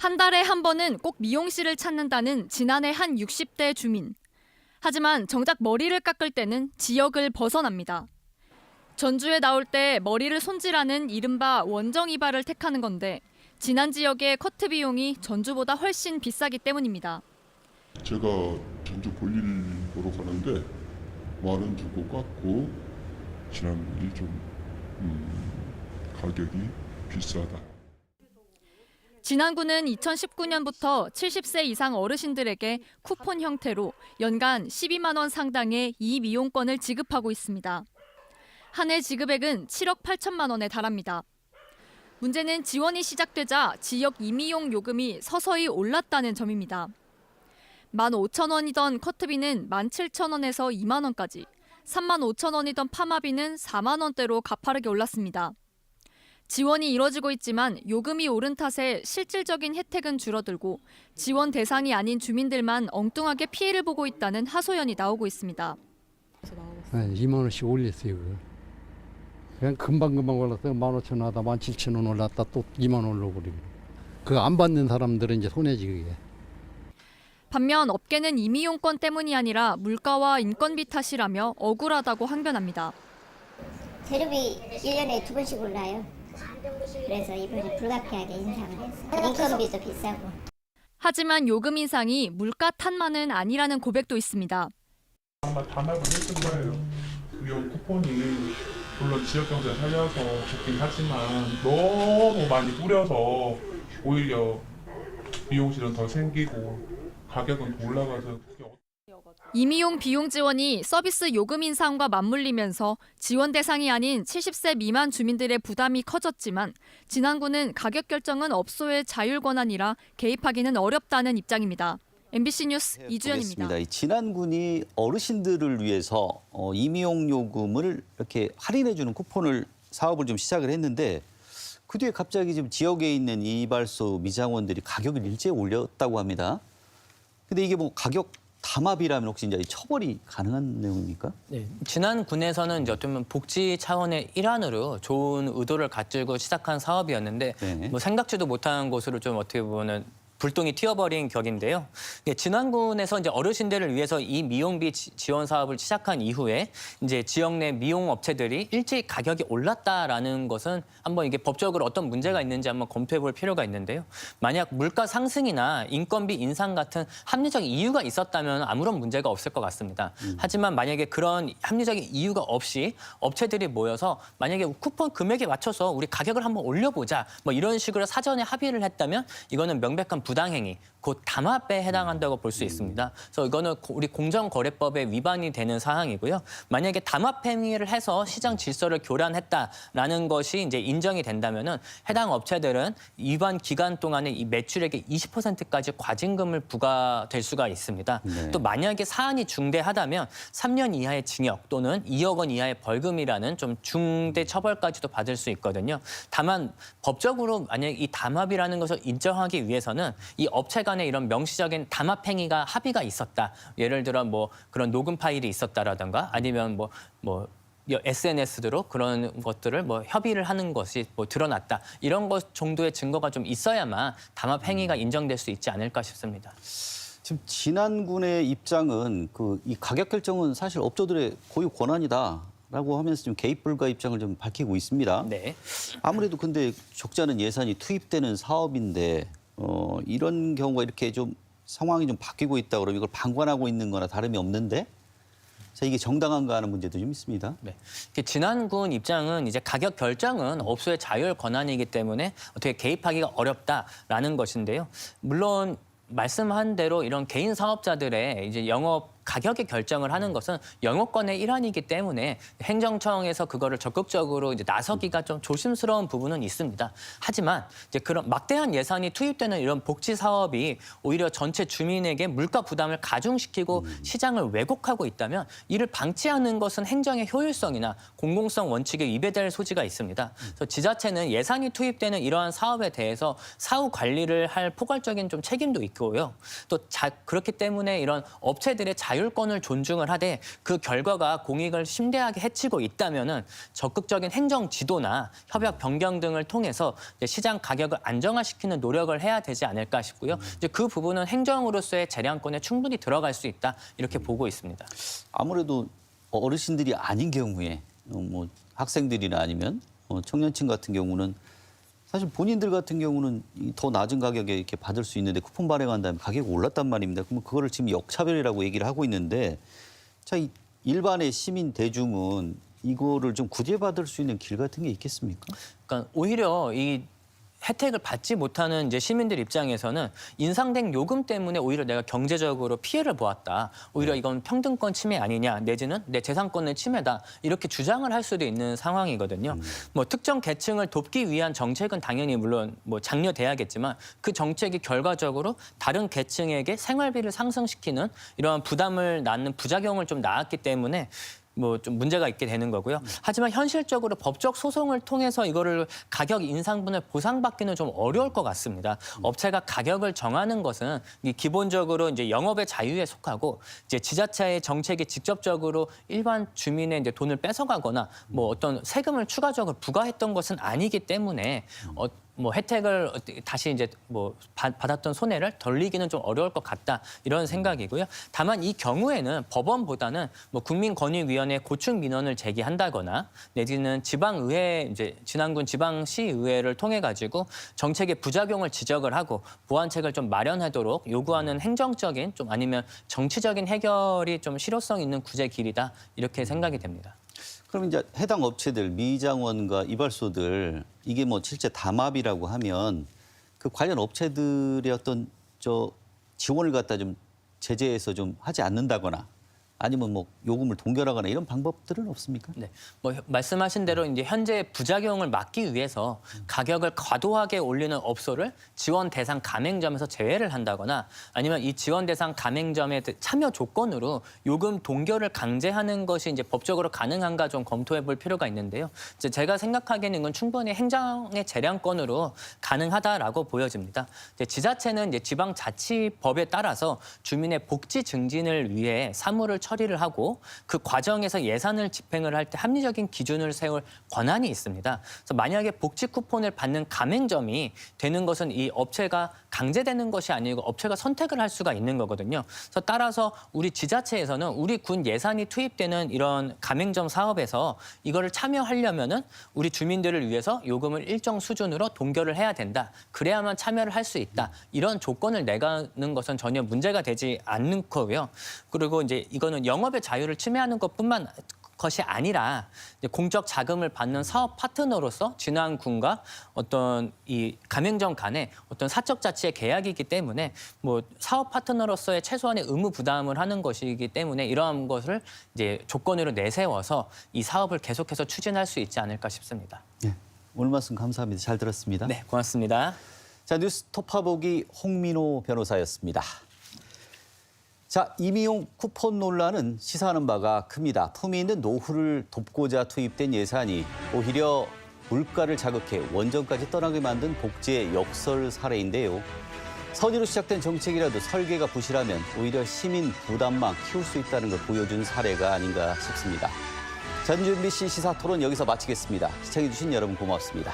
한 달에 한 번은 꼭 미용실을 찾는다는 지난해 한 60대 주민. 하지만 정작 머리를 깎을 때는 지역을 벗어납니다. 전주에 나올 때 머리를 손질하는 이른바 원정 이발을 택하는 건데 지난 지역의 커트 비용이 전주보다 훨씬 비싸기 때문입니다. 제가 전주 볼일 보러 가는데 10,000원 주고 깎고 지난분이 가격이 비싸다. 진안구는 2019년부터 70세 이상 어르신들에게 쿠폰 형태로 연간 12만 원 상당의 이미용권을 지급하고 있습니다. 한 해 지급액은 7억 8천만 원에 달합니다. 문제는 지원이 시작되자 지역 이미용 요금이 서서히 올랐다는 점입니다. 15,000원이던 커트비는 17,000원에서 2만 원까지, 35,000원이던 파마비는 4만 원대로 가파르게 올랐습니다. 지원이 이뤄지고 있지만 요금이 오른 탓에 실질적인 혜택은 줄어들고 지원 대상이 아닌 주민들만 엉뚱하게 피해를 보고 있다는 하소연이 나오고 있습니다. 2만 원씩 올렸어요. 그냥 금방금방 올랐어요. 15,000원 하다 17,000원 올랐다 또 2만 원 올라버리고. 그거 안 받는 사람들은 이제 손해지 그게. 반면 업계는 임의용권 때문이 아니라 물가와 인건비 탓이라며 억울하다고 항변합니다. 재료비 1년에 2번씩 올라요. 그래서 이번에 불가피하게 인상을 했어요. 인건비도 비싸고. 하지만 요금 인상이 물가 탓만은 아니라는 고백도 있습니다. 아마 담합을 했을 거예요. 이 쿠폰이 물론 지역 경제 살려서 좋긴 하지만 너무 많이 뿌려서 오히려 미용실은 더 생기고 가격은 더 올라가서 임의용 비용 지원이 서비스 요금 인상과 맞물리면서 지원 대상이 아닌 70세 미만 주민들의 부담이 커졌지만 진안구는 가격 결정은 업소의 자율 권한이라 개입하기는 어렵다는 입장입니다. MBC 뉴스 이주연입니다. 이 진안군이 어르신들을 위해서 임의용 요금을 이렇게 할인해주는 쿠폰을 사업을 좀 시작을 했는데 그 뒤에 갑자기 지금 지역에 있는 이발소 미장원들이 가격을 일제히 올렸다고 합니다. 근데 이게 뭐 가격 담합이라면 혹시 이제 처벌이 가능한 내용입니까? 네, 진안군에서는 이제 어쩌면 복지 차원의 일환으로 좋은 의도를 가지고 시작한 사업이었는데 네. 뭐 생각지도 못한 곳으로 좀 어떻게 보면 불똥이 튀어버린 격인데요. 진안군에서 이제 어르신들을 위해서 이 미용비 지원 사업을 시작한 이후에 이제 지역 내 미용 업체들이 일찍 가격이 올랐다라는 것은 한번 이게 법적으로 어떤 문제가 있는지 한번 검토해 볼 필요가 있는데요. 만약 물가 상승이나 인건비 인상 같은 합리적인 이유가 있었다면 아무런 문제가 없을 것 같습니다. 하지만 만약에 그런 합리적인 이유가 없이 업체들이 모여서 만약에 쿠폰 금액에 맞춰서 우리 가격을 한번 올려보자 뭐 이런 식으로 사전에 합의를 했다면 이거는 명백한 부당행위, 곧 담합에 해당한다고 볼 수 있습니다. 그래서 이거는 우리 공정거래법에 위반이 되는 사항이고요. 만약에 담합 행위를 해서 시장 질서를 교란했다라는 것이 이제 인정이 된다면은 해당 업체들은 위반 기간 동안에 이 매출액의 20%까지 과징금을 부과될 수가 있습니다. 네. 또 만약에 사안이 중대하다면 3년 이하의 징역 또는 2억 원 이하의 벌금이라는 좀 중대 처벌까지도 받을 수 있거든요. 다만 법적으로 만약 이 담합이라는 것을 인정하기 위해서는 이 업체 간에 이런 명시적인 담합 행위가 합의가 있었다. 예를 들어 뭐 그런 녹음 파일이 있었다라든가 아니면 뭐 SNS로 그런 것들을 뭐 협의를 하는 것이 뭐 드러났다. 이런 것 정도의 증거가 좀 있어야만 담합 행위가 인정될 수 있지 않을까 싶습니다. 지금 진안군의 입장은 이 가격 결정은 사실 업소들의 고유 권한이다라고 하면서 좀 개입 불가 입장을 좀 밝히고 있습니다. 네. 아무래도 근데 적지 않은 예산이 투입되는 사업인데 이런 경우가 이렇게 좀 상황이 좀 바뀌고 있다 그러면 이걸 방관하고 있는 거나 다름이 없는데 자, 이게 정당한가 하는 문제도 좀 있습니다. 네. 진안군 입장은 이제 가격 결정은 업소의 자율 권한이기 때문에 어떻게 개입하기가 어렵다라는 것인데요. 물론 말씀한 대로 이런 개인 사업자들의 이제 영업 가격의 결정을 하는 것은 영업권의 일환이기 때문에 행정청에서 그거를 적극적으로 이제 나서기가 좀 조심스러운 부분은 있습니다. 하지만 이제 그런 막대한 예산이 투입되는 이런 복지 사업이 오히려 전체 주민에게 물가 부담을 가중시키고 시장을 왜곡하고 있다면 이를 방치하는 것은 행정의 효율성이나 공공성 원칙에 위배될 소지가 있습니다. 그래서 지자체는 예산이 투입되는 이러한 사업에 대해서 사후 관리를 할 포괄적인 좀 책임도 있고요. 또 그렇기 때문에 이런 업체들의 자율권을 존중을 하되 그 결과가 공익을 심대하게 해치고 있다면은 적극적인 행정 지도나 협약 변경 등을 통해서 이제 시장 가격을 안정화시키는 노력을 해야 되지 않을까 싶고요. 이제 그 부분은 행정으로서의 재량권에 충분히 들어갈 수 있다 이렇게 보고 있습니다. 아무래도 어르신들이 아닌 경우에 뭐 학생들이나 아니면 청년층 같은 경우는 사실 본인들 같은 경우는 더 낮은 가격에 이렇게 받을 수 있는데 쿠폰 발행한 다음에 가격이 올랐단 말입니다. 그러면 그거를 지금 역차별이라고 얘기를 하고 있는데 자, 이 일반의 시민 대중은 이거를 좀 구제받을 수 있는 길 같은 게 있겠습니까? 그러니까 오히려 이 혜택을 받지 못하는 이제 시민들 입장에서는 인상된 요금 때문에 오히려 내가 경제적으로 피해를 보았다. 오히려 이건 평등권 침해 아니냐 내지는 내 재산권의 침해다. 이렇게 주장을 할 수도 있는 상황이거든요. 뭐 특정 계층을 돕기 위한 정책은 당연히 물론 뭐 장려돼야겠지만 그 정책이 결과적으로 다른 계층에게 생활비를 상승시키는 이러한 부담을 낳는 부작용을 좀 낳았기 때문에 뭐 좀 문제가 있게 되는 거고요. 하지만 현실적으로 법적 소송을 통해서 이거를 가격 인상분을 보상받기는 좀 어려울 것 같습니다. 업체가 가격을 정하는 것은 기본적으로 이제 영업의 자유에 속하고 이제 지자체의 정책이 직접적으로 일반 주민의 이제 돈을 뺏어가거나 뭐 어떤 세금을 추가적으로 부과했던 것은 아니기 때문에 뭐 혜택을 다시 이제 뭐 받았던 손해를 돌리기는 좀 어려울 것 같다 이런 생각이고요. 다만 이 경우에는 법원보다는 뭐 국민권익위원회 고충 민원을 제기한다거나 내지는 지방의회 이제 진안군 지방시의회를 통해 가지고 정책의 부작용을 지적을 하고 보완책을 좀 마련하도록 요구하는 행정적인 좀 아니면 정치적인 해결이 좀 실효성 있는 구제 길이다 이렇게 생각이 됩니다. 그럼 이제 해당 업체들, 미장원과 이발소들 이게 뭐 실제 담합이라고 하면 그 관련 업체들의 어떤 지원을 갖다 좀 제재해서 좀 하지 않는다거나 아니면 뭐 요금을 동결하거나 이런 방법들은 없습니까? 네, 뭐 말씀하신 대로 이제 현재 부작용을 막기 위해서 가격을 과도하게 올리는 업소를 지원 대상 가맹점에서 제외를 한다거나 아니면 이 지원 대상 가맹점의 참여 조건으로 요금 동결을 강제하는 것이 이제 법적으로 가능한가 좀 검토해볼 필요가 있는데요. 이제 제가 생각하기에는 이건 충분히 행정의 재량권으로 가능하다라고 보여집니다. 이제 지자체는 이제 지방자치법에 따라서 주민의 복지 증진을 위해 사무를 처리를 하고 그 과정에서 예산을 집행을 할 때 합리적인 기준을 세울 권한이 있습니다. 그래서 만약에 복지 쿠폰을 받는 가맹점이 되는 것은 이 업체가 강제되는 것이 아니고 업체가 선택을 할 수가 있는 거거든요. 그래서 따라서 우리 지자체에서는 우리 군 예산이 투입되는 이런 가맹점 사업에서 이거를 참여하려면은 우리 주민들을 위해서 요금을 일정 수준으로 동결을 해야 된다. 그래야만 참여를 할 수 있다. 이런 조건을 내가는 것은 전혀 문제가 되지 않는 거고요. 그리고 이제 이거는 영업의 자유를 침해하는 것이 아니라 이제 공적 자금을 받는 사업 파트너로서 진안군과 어떤 이 가맹점 간의 어떤 사적 자치의 계약이기 때문에 뭐 사업 파트너로서의 최소한의 의무 부담을 하는 것이기 때문에 이러한 것을 이제 조건으로 내세워서 이 사업을 계속해서 추진할 수 있지 않을까 싶습니다. 네, 오늘 말씀 감사합니다. 잘 들었습니다. 네, 고맙습니다. 자, 뉴스토파 보기 홍민호 변호사였습니다. 자, 임의용 쿠폰 논란은 시사하는 바가 큽니다. 품위 있는 노후를 돕고자 투입된 예산이 오히려 물가를 자극해 원전까지 떠나게 만든 복지의 역설 사례인데요. 선의로 시작된 정책이라도 설계가 부실하면 오히려 시민 부담만 키울 수 있다는 걸 보여준 사례가 아닌가 싶습니다. 전주 MBC 시사토론 여기서 마치겠습니다. 시청해주신 여러분 고맙습니다.